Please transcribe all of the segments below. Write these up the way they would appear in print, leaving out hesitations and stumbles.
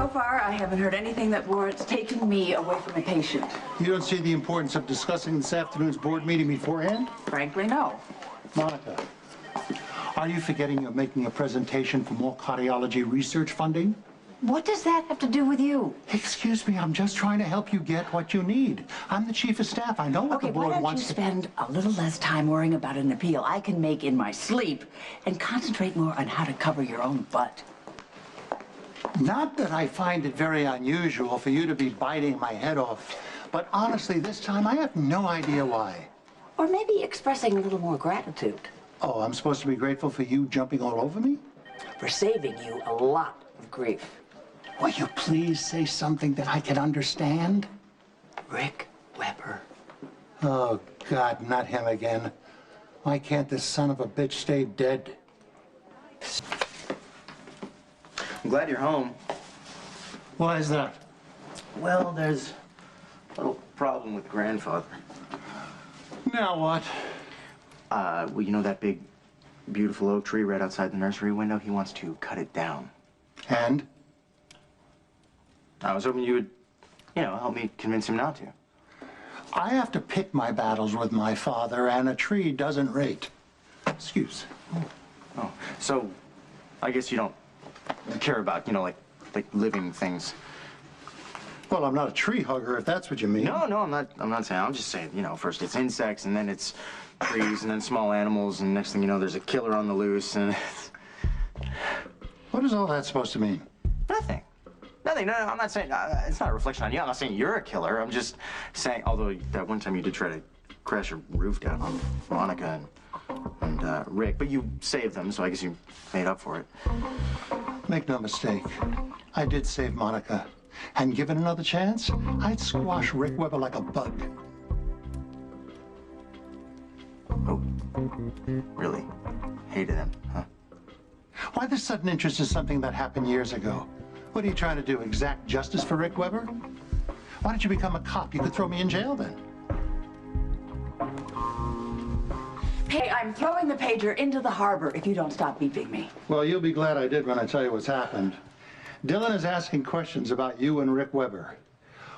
So far, I haven't heard anything that warrants taking me away from a patient. You don't see the importance of discussing this afternoon's board meeting beforehand? Frankly, no. Monica, are you forgetting you're making a presentation for more cardiology research funding? What does that have to do with you? Excuse me, I'm just trying to help you get what you need. I'm the chief of staff. I know what the board wants to... Okay, why don't you spend a little less time worrying about an appeal I can make in my sleep and concentrate more on how to cover your own butt? Not that I find it very unusual for you to be biting my head off, but honestly, this time I have no idea why. Or maybe expressing a little more gratitude. Oh, I'm supposed to be grateful for you jumping all over me? For saving you a lot of grief. Will you please say something that I can understand? Rick Weber. Oh, God, not him again. Why can't this son of a bitch stay dead? I'm glad you're home. Why is that? Well, there's a little problem with grandfather. Now what? Well, you know that big, beautiful oak tree right outside the nursery window? He wants to cut it down. And? I was hoping you would, help me convince him not to. I have to pick my battles with my father, and a tree doesn't rate. Excuse. Oh, so I guess you don't care about, like living things. Well, I'm not a tree hugger, if that's what you mean. No, I'm not saying. I'm just saying, first it's insects, and then it's trees, and then small animals, and next thing you know, there's a killer on the loose, and... What is all that supposed to mean? Nothing. Nothing. No, I'm not saying... it's not a reflection on you. I'm not saying you're a killer. I'm just saying... Although that one time you did try to crash your roof down on Monica and Rick. But you saved them, so I guess you made up for it. Make no mistake. I did save Monica. And given another chance, I'd squash Rick Weber like a bug. Oh. Really? Hated him, huh? Why this sudden interest in something that happened years ago? What are you trying to do, exact justice for Rick Weber? Why don't you become a cop? You could throw me in jail then. Hey, I'm throwing the pager into the harbor if you don't stop beeping me. Well, you'll be glad I did when I tell you what's happened. Dylan is asking questions about you and Rick Weber.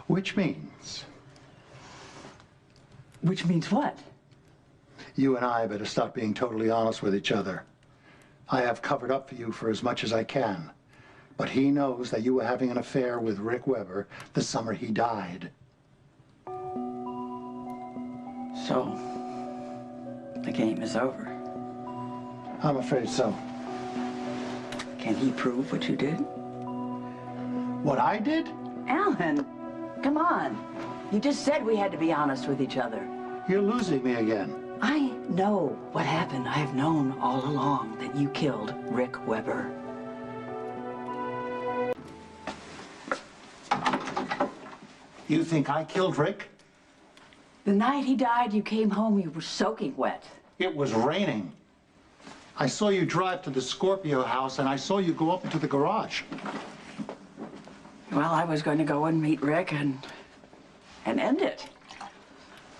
Which means... Which means what? You and I better stop being totally honest with each other. I have covered up for you for as much as I can. But he knows that you were having an affair with Rick Weber the summer he died. So, the game is over. I'm afraid so. Can he prove what you did? What I did? Alan, come on. You just said we had to be honest with each other. You're losing me again. I know what happened. I have known all along that you killed Rick Weber. You think I killed Rick? The night he died, you came home, you were soaking wet. It was raining. I saw you drive to the Scorpio house, and I saw you go up into the garage. Well, I was going to go and meet Rick and end it.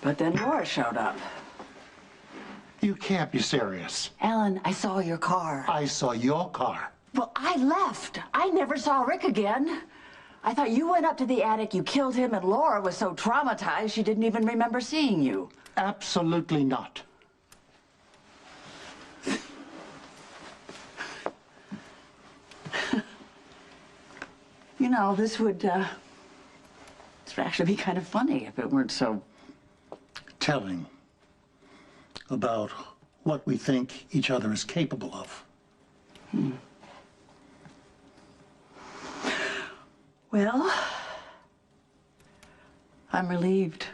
But then Laura showed up. You can't be serious. Alan, I saw your car. I saw your car. Well, I left. I never saw Rick again. I thought you went up to the attic, you killed him, and Laura was so traumatized she didn't even remember seeing you. Absolutely not. You know, this would actually be kind of funny if it weren't so... Telling about what we think each other is capable of. Well, I'm relieved.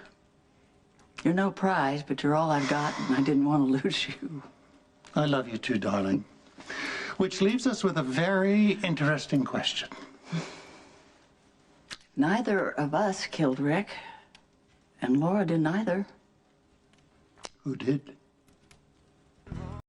You're no prize, but you're all I've got, and I didn't want to lose you. I love you too, darling. Which leaves us with a very interesting question. Neither of us killed Rick, and Laura didn't either. Who did?